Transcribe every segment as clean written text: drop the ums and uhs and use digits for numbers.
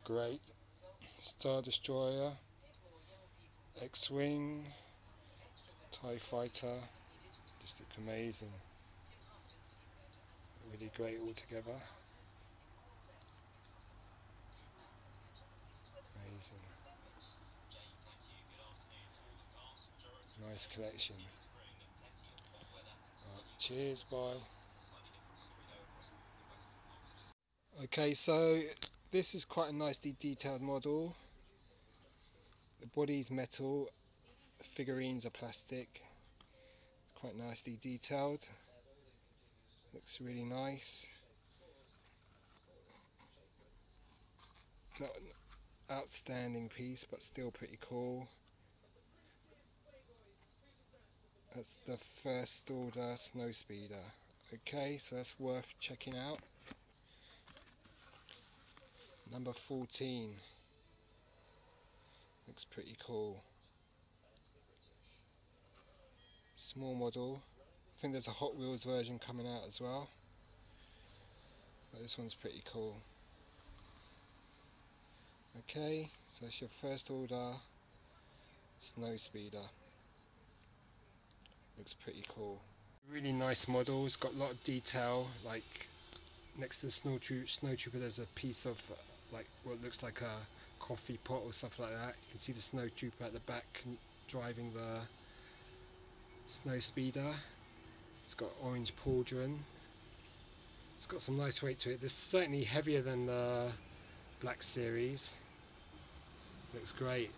great. Star Destroyer, X-Wing, TIE Fighter, just look amazing. Really great altogether. Amazing. Nice collection. Right, cheers, bye. Okay, so this is quite a nicely detailed model. The body's metal, the figurines are plastic. Quite nicely detailed. Looks really nice. Not an outstanding piece, but still pretty cool. That's the first order Snowspeeder. Okay, so that's worth checking out. Number 14. Looks pretty cool. Small model. I think there's a Hot Wheels version coming out as well. But this one's pretty cool. Okay, so that's your first order Snowspeeder. Looks pretty cool. Really nice model. It's got a lot of detail. Like next to the Snowtrooper there's a piece of like what looks like a coffee pot or stuff like that. You can see the Snowtrooper at the back driving the Snowspeeder. It's got orange pauldron. It's got some nice weight to it. This is certainly heavier than the Black Series. Looks great.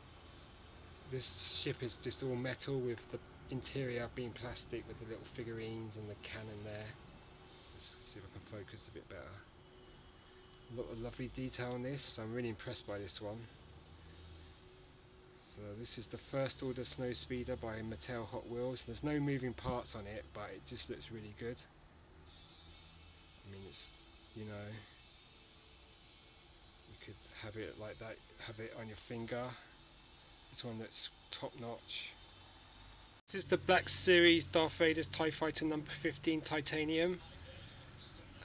This ship is just all metal with the interior being plastic with the little figurines and the cannon there. Let's see if I can focus a bit better. A lot of lovely detail on this. I'm really impressed by this one. So this is the first order Snowspeeder by Mattel Hot Wheels. There's no moving parts on it, but it just looks really good. I mean, it's, you know, you could have it like that, have it on your finger. This one looks top notch. This is the Black Series Darth Vader's TIE Fighter number 15 titanium,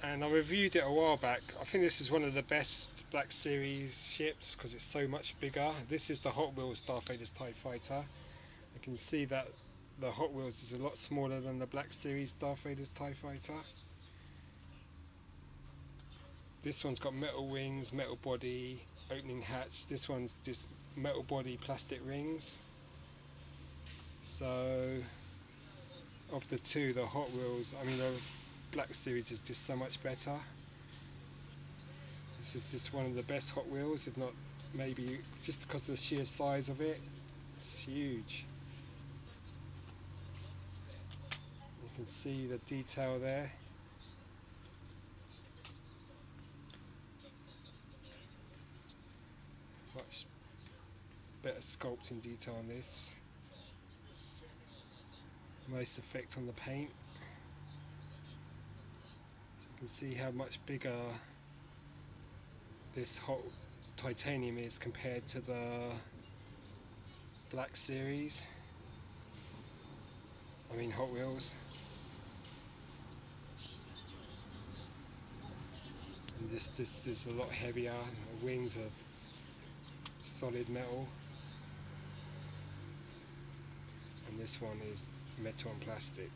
and I reviewed it a while back. I think this is one of the best Black Series ships because it's so much bigger. This is the Hot Wheels Darth Vader's TIE Fighter. You can see that the Hot Wheels is a lot smaller than the Black Series Darth Vader's TIE Fighter. This one's got metal wings, metal body, opening hatch. This one's just metal body, plastic rings. So of the two, the Hot Wheels, I mean the Black Series is just so much better. This is just one of the best Hot Wheels, if not maybe just because of the sheer size of it. It's huge. You can see the detail there. Much better sculpting detail on this. Nice effect on the paint. So you can see how much bigger this hot titanium is compared to the Black Series. I mean Hot Wheels. And this is a lot heavier. The wings are solid metal, and this one is metal and plastic.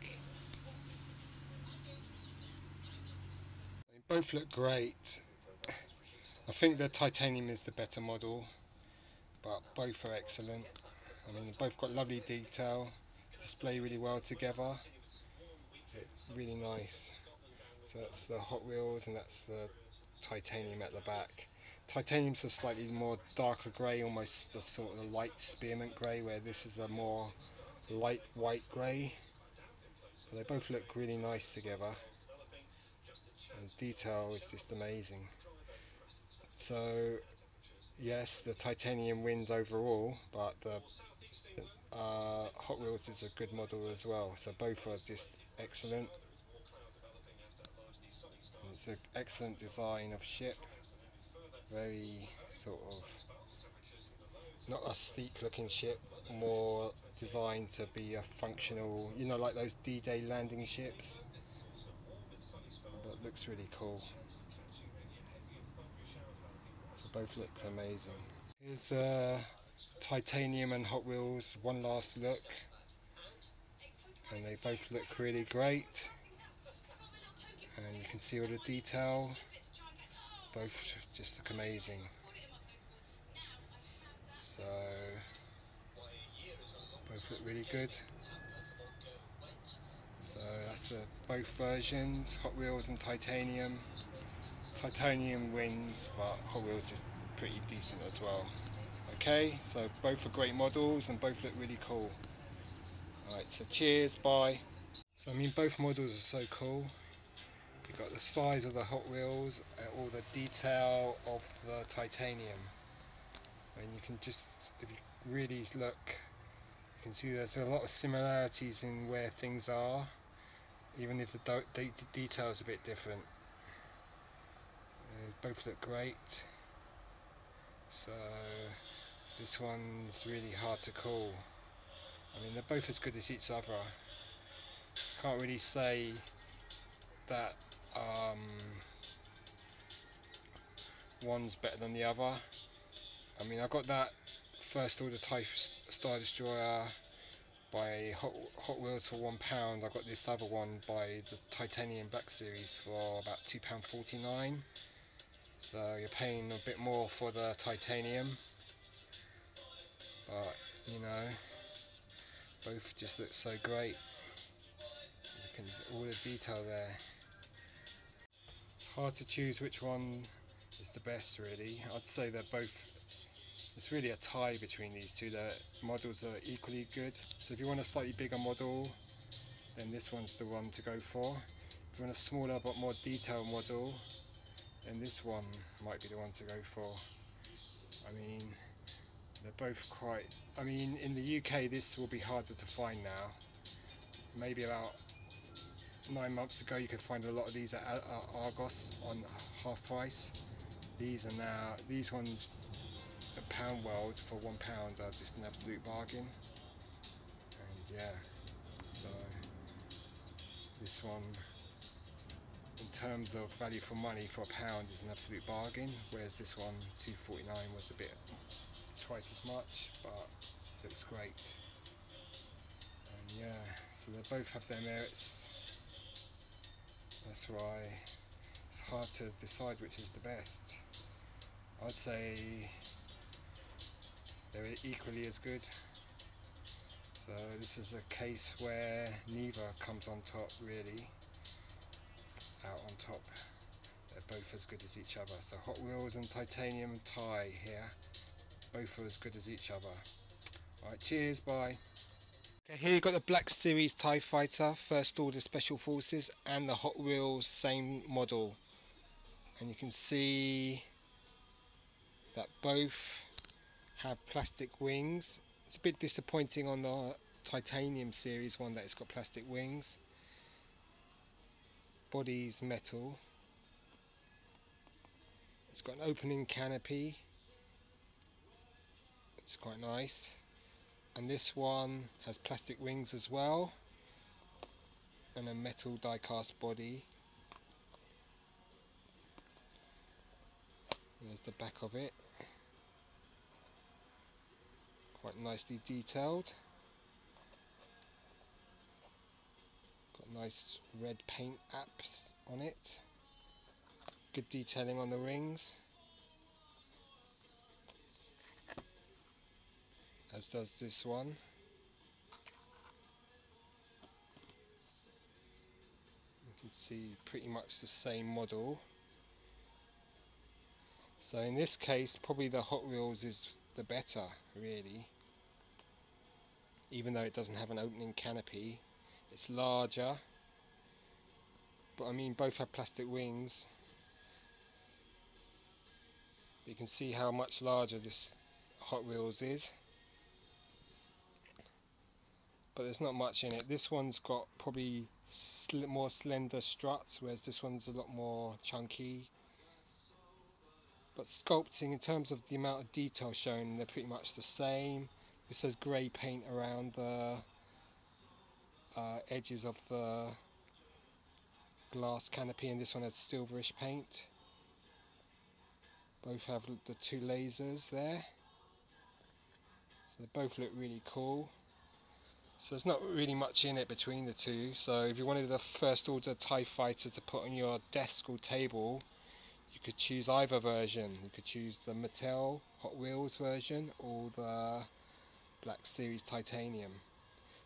They both look great. I think the titanium is the better model, but both are excellent. I mean, they've both got lovely detail, display really well together. It's really nice. So that's the Hot Wheels and that's the titanium at the back. Titanium's a slightly more darker grey, almost a sort of light spearmint grey, where this is a more light white grey. But they both look really nice together, and detail is just amazing. So yes, the titanium wins overall, but the Hot Wheels is a good model as well. So both are just excellent. And it's an excellent design of ship. Very sort of not a sleek looking ship, more designed to be a functional, you know, like those D-Day landing ships. But looks really cool. So Both look amazing. Here's the titanium and Hot Wheels one last look, and they both look really great, and you can see all the detail. Both just look amazing. So both look really good. So that's both versions, Hot Wheels and titanium. Titanium wins, but Hot Wheels is pretty decent as well. Okay, so both are great models and both look really cool. Alright, so cheers, bye. So I mean, both models are so cool. You've got the size of the Hot Wheels and all the detail of the titanium. And you can just, if you really look, you can see there's a lot of similarities in where things are, even if the detail's a bit different. Both look great. So this one's really hard to call. I mean, they're both as good as each other. Can't really say that one's better than the other. I mean, I got that first order Typhus Stardestroyer by Hot Wheels for £1. I got this other one by the Titanium Black Series for about £2.49. So you're paying a bit more for the titanium, but you know, both just look so great. You can, all the detail there. It's hard to choose which one is the best, really. I'd say they're both, it's really a tie between these two. The models are equally good. So if you want a slightly bigger model, then this one's the one to go for. If you want a smaller but more detailed model, then this one might be the one to go for. I mean, they're both quite, I mean, in the UK this will be harder to find now. Maybe about 9 months ago you could find a lot of these at Argos on half price. These ones at Pound World for £1 are just an absolute bargain. And yeah, so this one, in terms of value for money, for £1 is an absolute bargain, whereas this one, £2.49, was a bit twice as much, but looks great. And yeah, so they both have their merits. That's why it's hard to decide which is the best. I'd say they're equally as good. So this is a case where neither comes on top, really. Out on top, they're both as good as each other. So Hot Wheels and titanium tie here, both are as good as each other. Alright, cheers, bye. Okay, here you've got the Black Series TIE Fighter, First Order Special Forces, and the Hot Wheels same model. And you can see that both have plastic wings. It's a bit disappointing on the Titanium series one that it's got plastic wings. Body's metal. It's got an opening canopy. It's quite nice. And this one has plastic wings as well, and a metal die-cast body. There's the back of it. Quite nicely detailed. Got nice red paint apps on it. Good detailing on the rings, as does this one. You can see pretty much the same model. So in this case, probably the Hot Wheels is the better, really. Even though it doesn't have an opening canopy, it's larger. But I mean, both have plastic wings. You can see how much larger this Hot Wheels is. But there's not much in it. This one's got probably more slender struts, whereas this one's a lot more chunky. But sculpting, in terms of the amount of detail shown, they're pretty much the same. This has grey paint around the edges of the glass canopy, and this one has silverish paint. Both have the two lasers there. So they both look really cool. So there's not really much in it between the two. So if you wanted the First Order TIE Fighter to put on your desk or table, you could choose either version. You could choose the Mattel Hot Wheels version or the Black Series Titanium.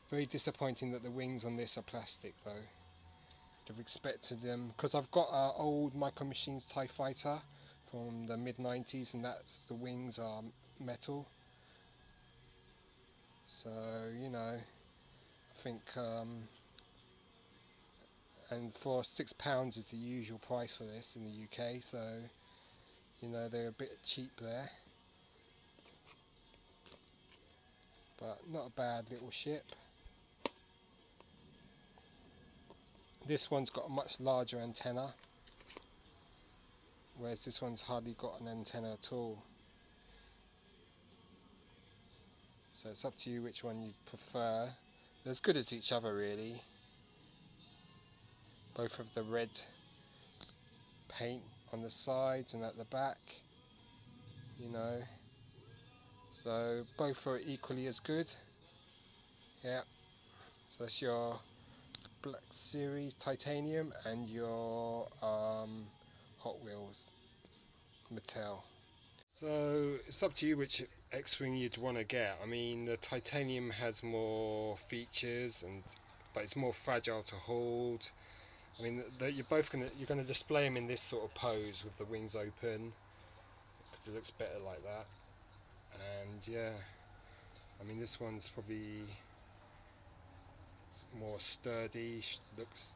Very disappointing that the wings on this are plastic though. I'd have expected them, because I've got an old Micro Machines TIE Fighter from the mid-90s and that's the wings are metal. So, you know, I think, and for £6 is the usual price for this in the UK, so, you know, they're a bit cheap there. But not a bad little ship. This one's got a much larger antenna, whereas this one's hardly got an antenna at all. So it's up to you which one you prefer. They're as good as each other really. Both have the red paint on the sides and at the back, you know. So both are equally as good. Yeah. So that's your Black Series Titanium and your Hot Wheels Mattel. So it's up to you which X-Wing you'd want to get. I mean, the Titanium has more features, but it's more fragile to hold. I mean, you're gonna display them in this sort of pose with the wings open, because it looks better like that. And yeah, I mean, this one's probably more sturdy. Looks,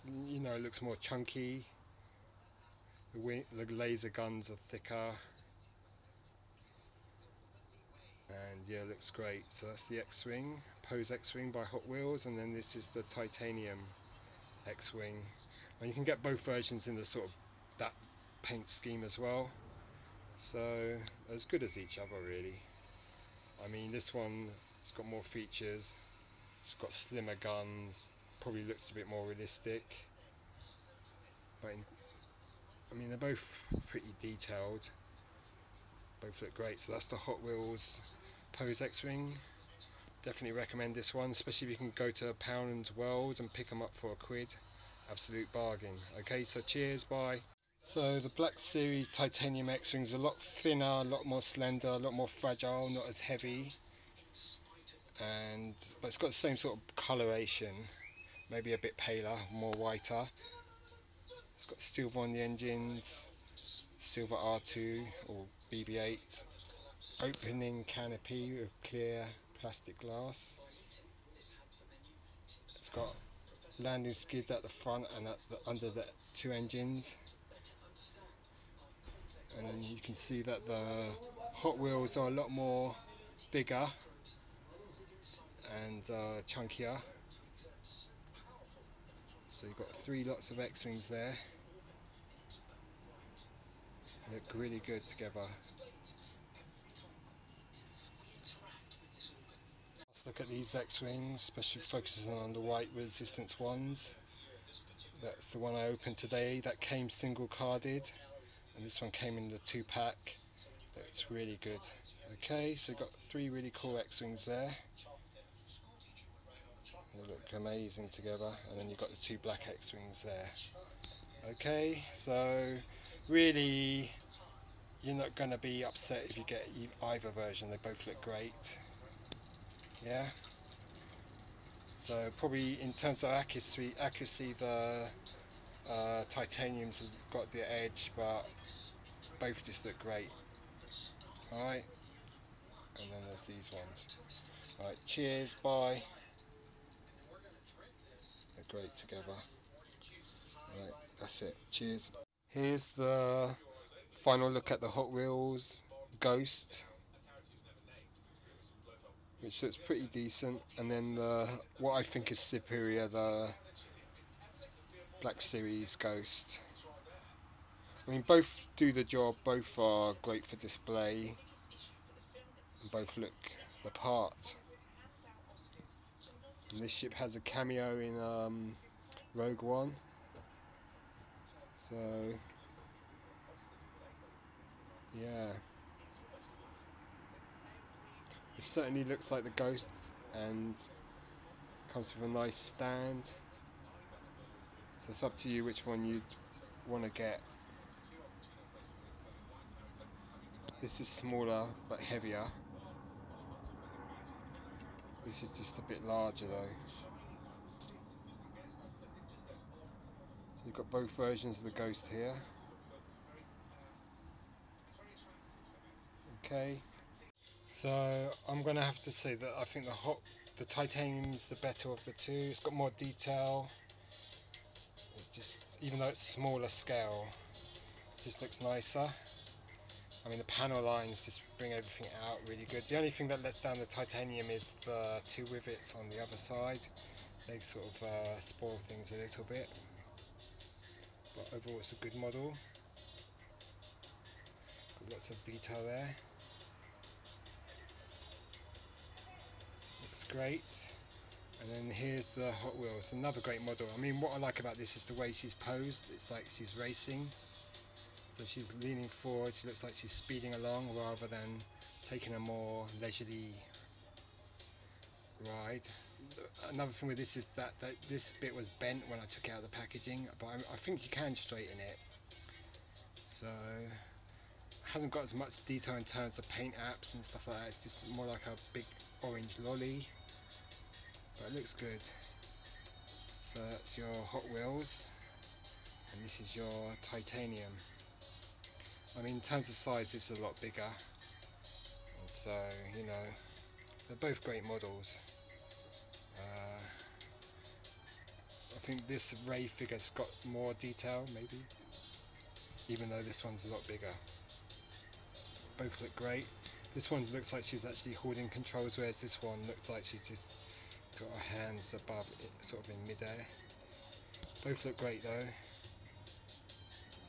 you know, looks more chunky. The laser guns are thicker. And yeah, looks great. So that's the X-Wing, Pose X-Wing by Hot Wheels, and then this is the Titanium X-Wing. And you can get both versions in the sort of that paint scheme as well. So as good as each other really. I mean, this one has got more features. It's got slimmer guns. Probably looks a bit more realistic. But I mean, they're both pretty detailed. Both look great. So that's the Hot Wheels Pose X-Wing. Definitely recommend this one, especially if you can go to Pound World and pick them up for £1. Absolute bargain. Okay, so cheers, bye. So the Black Series Titanium X-Wing is a lot thinner, a lot more slender, a lot more fragile, not as heavy. But it's got the same sort of coloration, maybe a bit paler, more whiter. It's got silver on the engines, silver R2 or BB-8, opening canopy with clear plastic glass. It's got landing skids at the front and under the two engines. And then you can see that the Hot Wheels are a lot more bigger and chunkier. So you've got 3 lots of X-Wings there. They look really good together. Let's look at these X-Wings, especially focusing on the white resistance ones. That's the one I opened today, that came single carded, and this one came in the 2-pack. It's really good. Okay, so you've got 3 really cool X-Wings there. They look amazing together, and then you've got the 2 black X-Wings there. Okay, so really you're not going to be upset if you get either version, they both look great. Yeah. So probably in terms of accuracy the Titaniums have got the edge, but both just look great. Alright, and then there's these ones. Alright, cheers, bye. They're great together. Alright, that's it, cheers. Here's the final look at the Hot Wheels Ghost, which looks pretty decent, and then what I think is superior, the Black Series Ghost. I mean, both do the job, both are great for display, and both look the part. And this ship has a cameo in Rogue One, so Yeah, it certainly looks like the Ghost, and comes with a nice stand. So it's up to you which one you'd want to get. This is smaller but heavier. This is just a bit larger though. So you've got both versions of the Ghost here. Okay. So I'm going to have to say that I think the titanium's the better of the two. It's got more detail. It just, even though it's smaller scale, it just looks nicer. I mean, the panel lines just bring everything out really good. The only thing that lets down the titanium is the two rivets on the other side. They sort of spoil things a little bit. But overall it's a good model. Got lots of detail there. Looks great. And then here's the Hot Wheels, another great model. I mean, what I like about this is the way she's posed. It's like she's racing. So she's leaning forward, she looks like she's speeding along rather than taking a more leisurely ride. Another thing with this is that this bit was bent when I took it out of the packaging, but I think you can straighten it. So it hasn't got as much detail in terms of paint apps and stuff like that. It's just more like a big orange lolly, but it looks good. So that's your Hot Wheels, and this is your titanium. I mean, in terms of size, this is a lot bigger, and so, you know, they're both great models. I think this Rey figure's got more detail, maybe, even though this one's a lot bigger. Both look great. This one looks like she's actually holding controls, whereas this one looked like she's just got her hands above it, sort of in mid-air. Both look great though.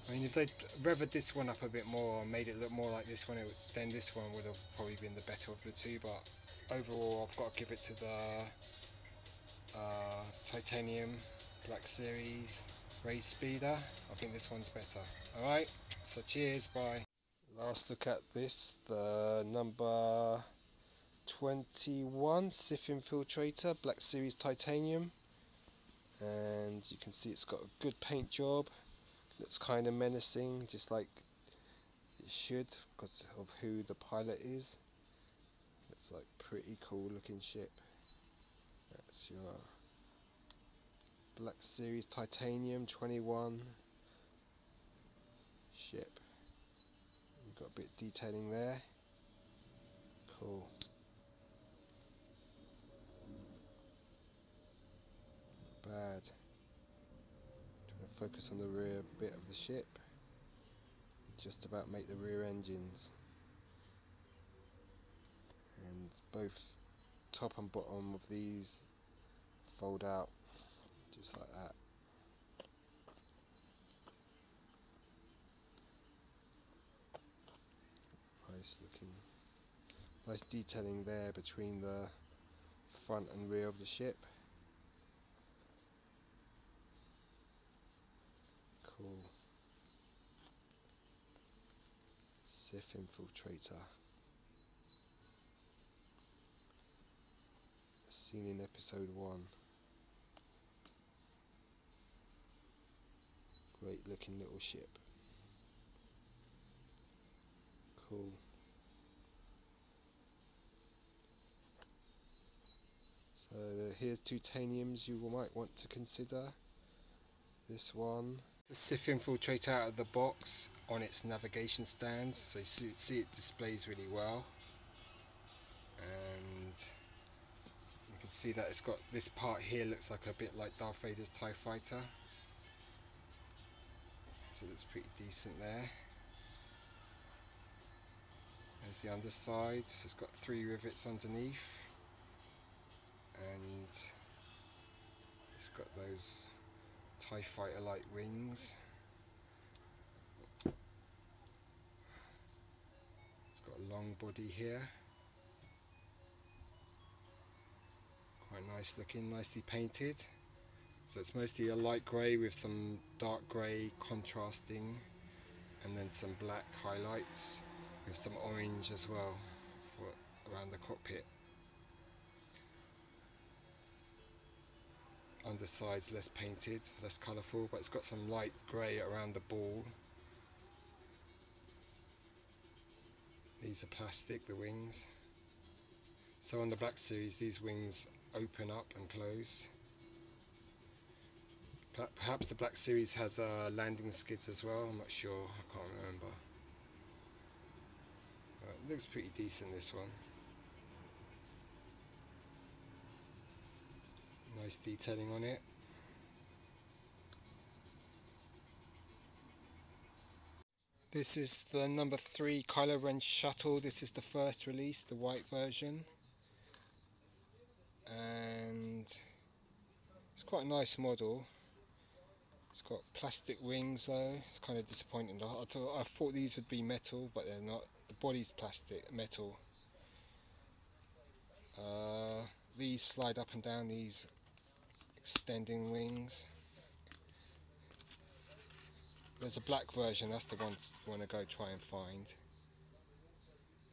I mean, if they'd revered this one up a bit more and made it look more like this one, then this one would have probably been the better of the two, but overall I've got to give it to the Titanium Black Series Race Speeder. I think this one's better. Alright, so cheers, bye. Last look at this, the number 21 Sith Infiltrator Black Series Titanium, and you can see it's got a good paint job. Looks kind of menacing, just like it should because of who the pilot is. Looks like pretty cool looking ship. That's your Black Series Titanium 21 ship. You've got a bit of detailing there. Cool. Not bad. Focus on the rear bit of the ship. Just about make the rear engines. And both top and bottom of these fold out just like that. Nice looking. Nice detailing there between the front and rear of the ship. Cool. Sith Infiltrator. Seen in episode 1. Great looking little ship. Cool. So here's two titaniums you might want to consider. This one. The Sith Infiltrator out of the box on its navigation stand, so you see it displays really well, and you can see that it's got this part here looks like a bit like Darth Vader's TIE Fighter, so it looks pretty decent there. There's the underside, so it's got 3 rivets underneath, and it's got those TIE Fighter like wings. It's got a long body here, quite nice looking, nicely painted. So it's mostly a light grey with some dark grey contrasting, and then some black highlights. with some orange as well for around the cockpit. Underside's less painted, less colourful, but it's got some light grey around the ball. These are plastic, the wings. So on the Black Series these wings open up and close. Perhaps the Black Series has landing skids as well, I'm not sure, I can't remember. It looks pretty decent, this one. Nice detailing on it. This is the number 3 Kylo Ren Shuttle. This is the first release, the white version. And it's quite a nice model. It's got plastic wings though, it's kind of disappointing. I thought these would be metal, but they're not. The body's plastic, metal. These slide up and down, these extending wings. There's a black version, that's the one you want to go try and find.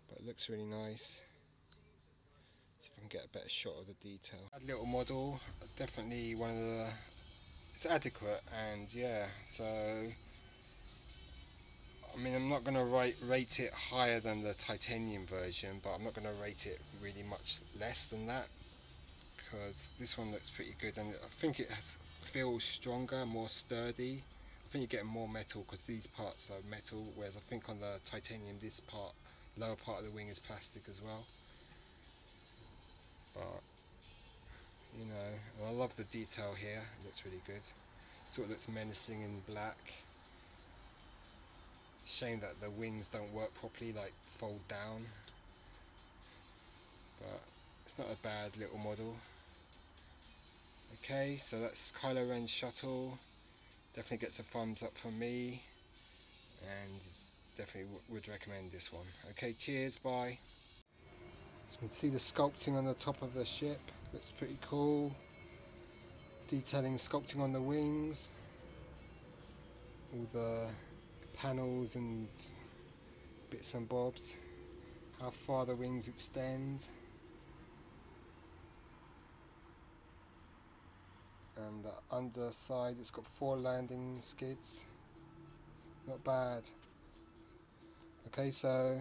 But it looks really nice. See if I can get a better shot of the detail. That little model, definitely one of the... It's adequate, and yeah, so... I mean, I'm not going to rate it higher than the titanium version, but I'm not going to rate it really much less than that, because this one looks pretty good, and I think it feels stronger, more sturdy. I think you're getting more metal because these parts are metal, whereas I think on the titanium this part, lower part of the wing is plastic as well. But you know, and I love the detail here, it looks really good. Sort of looks menacing in black. Shame that the wings don't work properly, like fold down. But it's not a bad little model. Okay, so that's Kylo Ren's Shuttle. Definitely gets a thumbs up from me, and definitely would recommend this one. Okay, cheers, bye. So you can see the sculpting on the top of the ship, looks pretty cool. Detailing, sculpting on the wings, all the panels and bits and bobs, how far the wings extend. And the underside, it's got 4 landing skids, not bad. Okay, so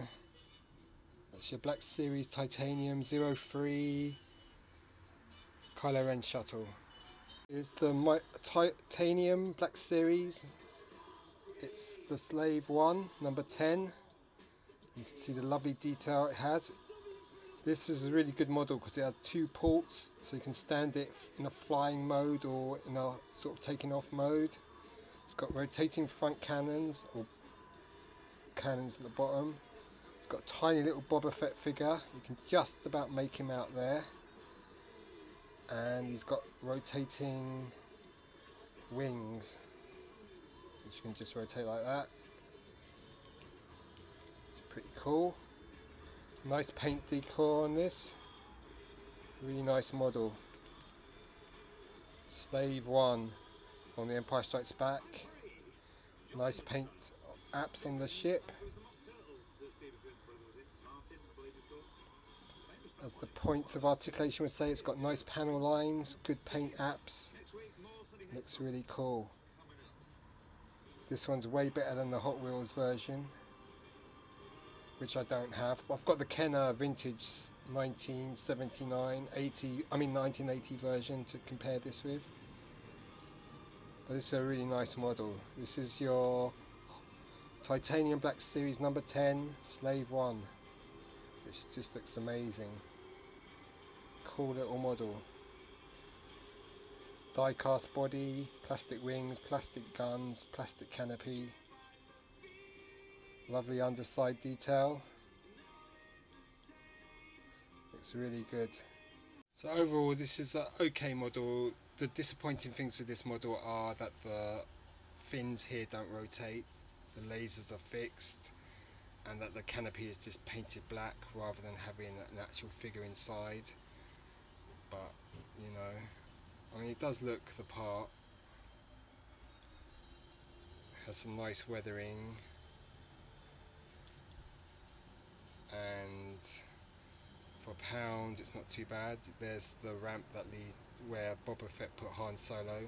that's your Black Series Titanium 03 Kylo Ren Shuttle. Here's the Titanium Black Series, it's the Slave 1, number 10. You can see the lovely detail it has. This is a really good model because it has 2 ports, so you can stand it in a flying mode or in a sort of taking off mode. It's got rotating front cannons, or cannons at the bottom. It's got a tiny little Boba Fett figure, you can just about make him out there. And he's got rotating wings, which you can just rotate like that. It's pretty cool. Nice paint decor on this, really nice model. Slave 1 from The Empire Strikes Back. Nice paint apps on the ship. As the points of articulation would say, it's got nice panel lines, good paint apps. Looks really cool. This one's way better than the Hot Wheels version, which I don't have. I've got the Kenner vintage 1980 version to compare this with. But this is a really nice model. This is your Titanium Black Series number 10 Slave 1, which just looks amazing. Cool little model. Die cast body, plastic wings, plastic guns, plastic canopy. Lovely underside detail. Looks really good. So overall this is an okay model. The disappointing things with this model are that the fins here don't rotate, the lasers are fixed, and that the canopy is just painted black rather than having an actual figure inside. But you know, I mean, it does look the part. It has some nice weathering. £1, it's not too bad. There's the ramp that lead where Boba Fett put Han Solo.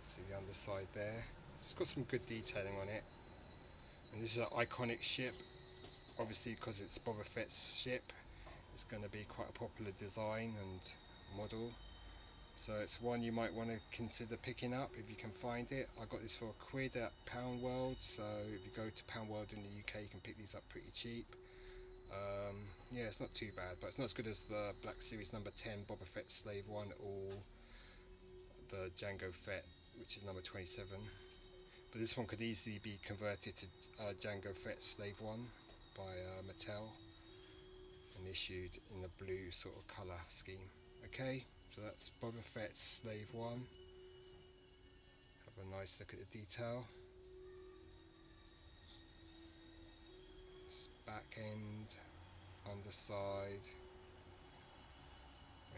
See the underside there. So it's got some good detailing on it. And this is an iconic ship. Obviously, because it's Boba Fett's ship, it's going to be quite a popular design and model. So it's one you might want to consider picking up if you can find it. I got this for £1 at Pound World, so if you go to Pound World in the UK you can pick these up pretty cheap. Yeah, it's not too bad, but it's not as good as the Black Series number 10 Boba Fett Slave 1 or the Jango Fett, which is number 27. But this one could easily be converted to Jango Fett Slave 1 by Mattel and issued in the blue sort of colour scheme. Okay, so that's Boba Fett's Slave 1. Have a nice look at the detail. Back end, underside.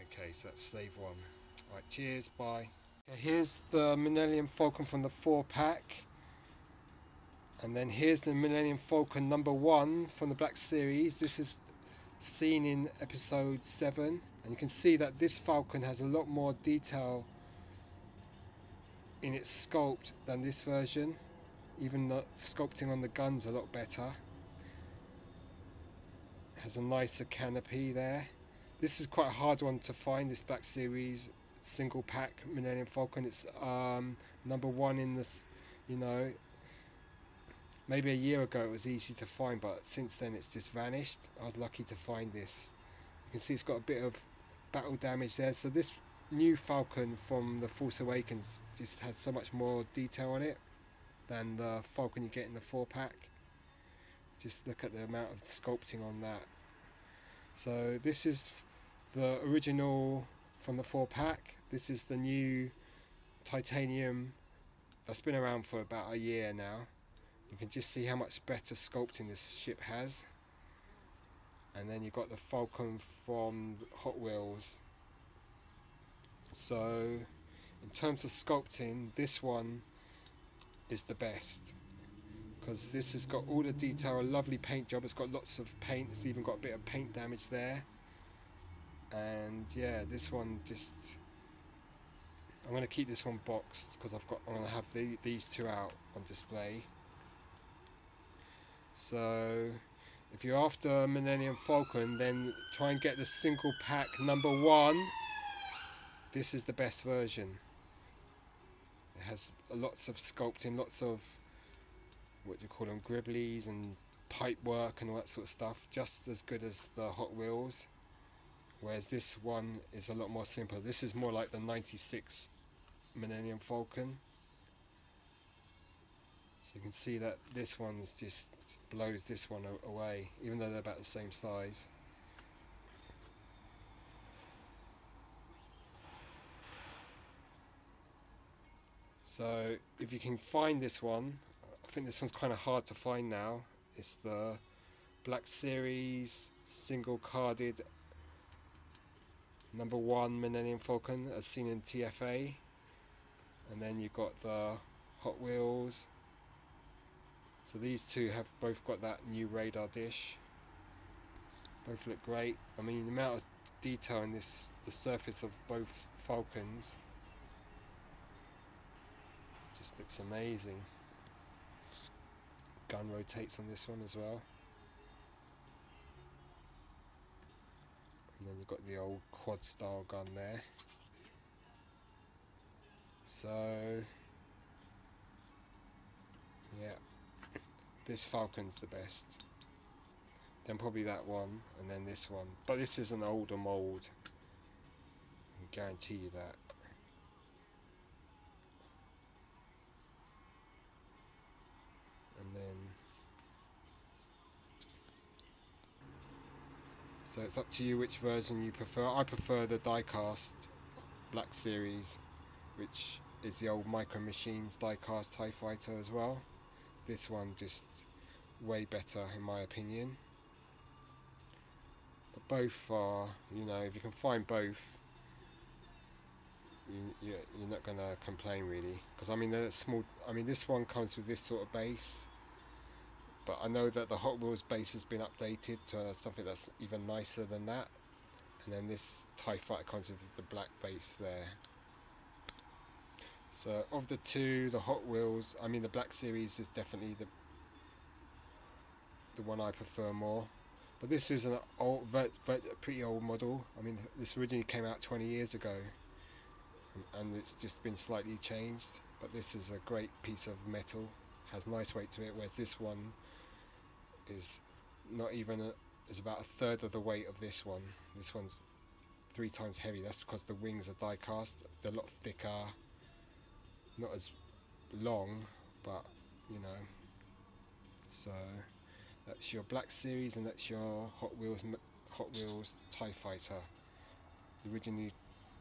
Okay, so that's Slave 1. Right, cheers, bye. Okay, here's the Millennium Falcon from the 4-pack. And then here's the Millennium Falcon number 1 from the Black Series. This is seen in episode 7. And you can see that this Falcon has a lot more detail in its sculpt than this version. Even the sculpting on the gun's a lot better. Has a nicer canopy there. This is quite a hard one to find, this Black Series single pack Millennium Falcon. It's number 1 in this, you know, maybe a year ago it was easy to find, but since then it's just vanished. I was lucky to find this. You can see it's got a bit of battle damage there. So this new Falcon from The Force Awakens just has so much more detail on it than the Falcon you get in the 4-pack. Just look at the amount of sculpting on that. So this is the original from the 4-pack. This is the new titanium that's been around for about a year now. You can just see how much better sculpting this ship has. And then you've got the Falcon from Hot Wheels. So in terms of sculpting, this one is the best, because this has got all the detail, a lovely paint job. It's got lots of paint. It's even got a bit of paint damage there. And yeah, this one just, I'm going to keep this one boxed because I'm going to have these two out on display. So if you're after Millennium Falcon, then try and get the single pack number 1. This is the best version. It has lots of sculpting, lots of what do you call them, gribblies and pipe work and all that sort of stuff, just as good as the Hot Wheels, whereas this one is a lot more simple. This is more like the 96 Millennium Falcon. So you can see that this one just blows this one away, even though they're about the same size. So if you can find this one, I think this one's kind of hard to find now. It's the Black Series single carded number 1 Millennium Falcon as seen in TFA, and then you've got the Hot Wheels. So these two have both got that new radar dish. Both look great. I mean, the amount of detail in this, the surface of both Falcons, just looks amazing. Gun rotates on this one as well. And then you've got the old quad style gun there. So yeah, this Falcon's the best. Then probably that one, and then this one. But this is an older mould, I can guarantee you that. And then, so it's up to you which version you prefer. I prefer the die-cast Black Series, which is the old Micro Machines die-cast TIE Fighter as well. This one just way better in my opinion. But both are, you know, if you can find both, you're not going to complain really. Because I mean, they're small. I mean, this one comes with this sort of base, but I know that the Hot Wheels base has been updated to something that's even nicer than that. And then this TIE Fighter comes with the black base there. So of the two, the Hot Wheels, I mean the Black Series is definitely the one I prefer more. But this is an old, pretty old model. I mean, this originally came out 20 years ago, and it's just been slightly changed. But this is a great piece of metal, has nice weight to it, whereas this one is not even is about a third of the weight of this one. This one's 3 times heavy. That's because the wings are die cast. They're a lot thicker, not as long, but you know. So that's your Black Series, and that's your Hot Wheels TIE Fighter, the originally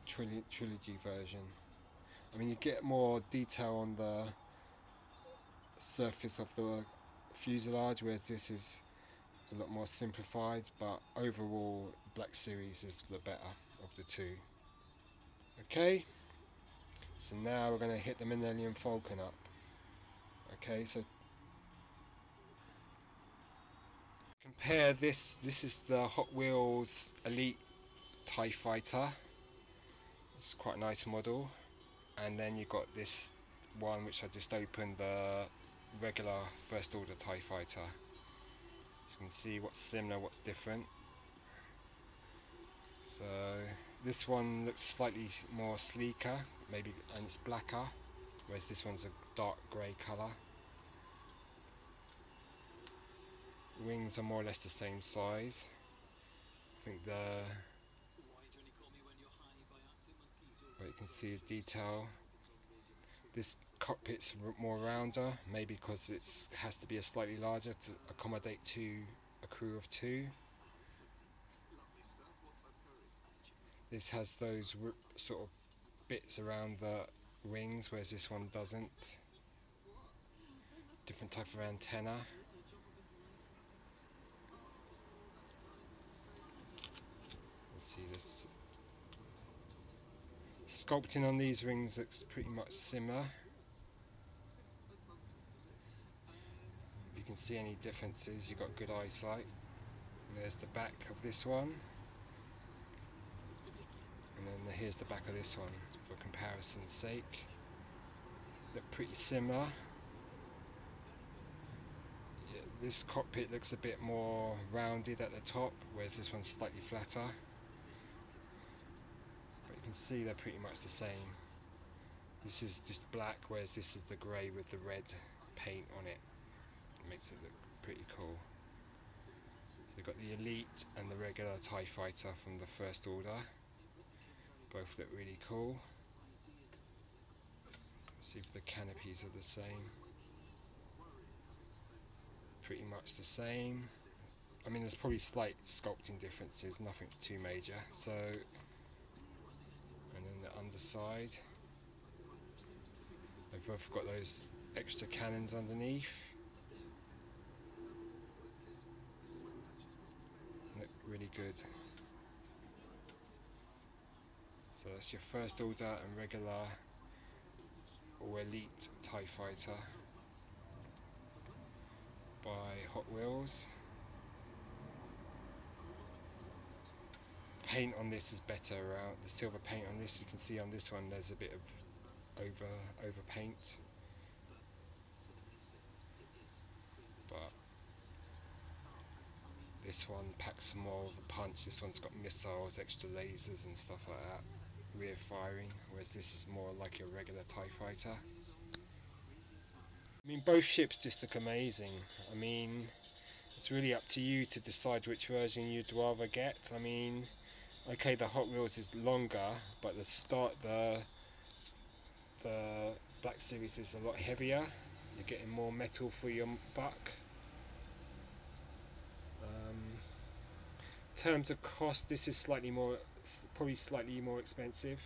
trilogy version. I mean, you get more detail on the surface of the fuselage, whereas this is a lot more simplified, but overall Black Series is the better of the two. Okay, so now we're going to hit the Millennium Falcon up. Okay, so compare this is the Hot Wheels Elite TIE Fighter. It's quite a nice model, and then you've got this one which I just opened, the regular First Order TIE Fighter. So you can see what's similar, what's different. So this one looks slightly more sleeker, maybe, and it's blacker, whereas this one's a dark grey colour. Wings are more or less the same size. I think but you can see the detail. This cockpit's more rounder, maybe because it has to be a slightly larger to accommodate a crew of 2. This has those sort of bits around the wings, whereas this one doesn't. Different type of antenna. Let's see, this sculpting on these rings looks pretty much similar. If you can see any differences, you've got good eyesight. And there's the back of this one, and then here's the back of this one for comparison's sake. Look pretty similar. Yeah, this cockpit looks a bit more rounded at the top, whereas this one's slightly flatter. But you can see they're pretty much the same. This is just black, whereas this is the grey with the red paint on it. It makes it look pretty cool. So we've got the Elite and the regular TIE Fighter from the First Order. Both look really cool. Let's see if the canopies are the same. Pretty much the same. I mean, there's probably slight sculpting differences, nothing too major. So, and then the underside. They've both got those extra cannons underneath. Look really good. So that's your First Order and regular or Elite TIE Fighter by Hot Wheels. Paint on this is better around the silver paint on this. You can see on this one there's a bit of over paint, but this one packs more of a punch. This one's got missiles, extra lasers and stuff like that, rear firing, whereas this is more like your regular TIE Fighter. I mean, both ships just look amazing. I mean, it's really up to you to decide which version you'd rather get. I mean, okay, the Hot Wheels is longer, but the Black Series is a lot heavier. You're getting more metal for your buck. In terms of cost, this is probably slightly more expensive,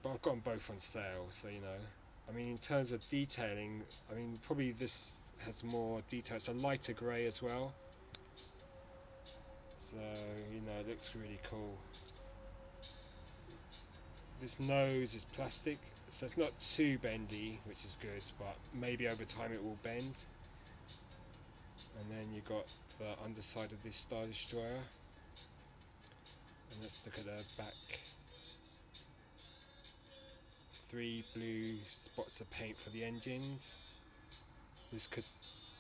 but I've got them both on sale, so you know. I mean, in terms of detailing, I mean, probably this has more detail. It's a lighter grey as well, so you know, it looks really cool. This nose is plastic, so it's not too bendy, which is good, but maybe over time it will bend. And then you got the underside of this Star Destroyer. And let's look at the back. 3 blue spots of paint for the engines. This could,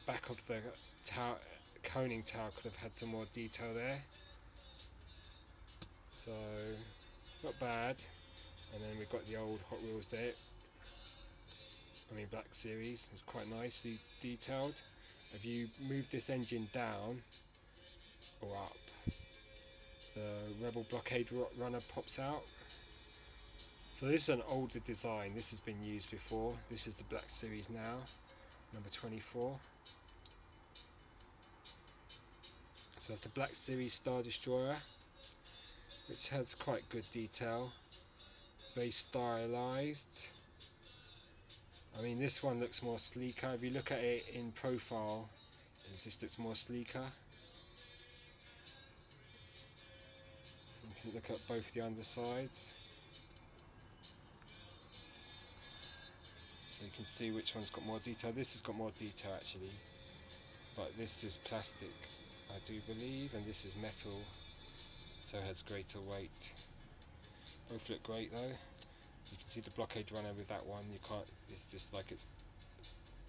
back of the tower, coning tower could have had some more detail there. So, not bad. And then we've got the old Hot Wheels there. I mean Black Series, it's quite nicely detailed. If you move this engine down or up, the Rebel Blockade Runner pops out. So this is an older design, this has been used before. This is the Black Series now, number 24. So that's the Black Series Star Destroyer, which has quite good detail, very stylized. I mean, this one looks more sleeker. If you look at it in profile, it just looks more sleeker. You can look at both the undersides, so you can see which one's got more detail. This has got more detail actually, but this is plastic, I do believe, and this is metal, so it has greater weight. Both look great though. You can see the Blockade Runner with that one, you can't, it's just like it's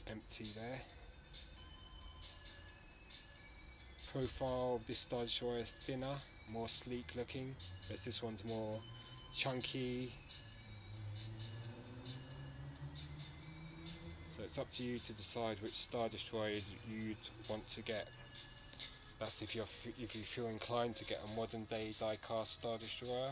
empty there. Profile of this Star Destroyer is thinner, more sleek looking, whereas this one's more chunky. So it's up to you to decide which Star Destroyer you'd want to get. That's if you feel inclined to get a modern day die-cast Star Destroyer.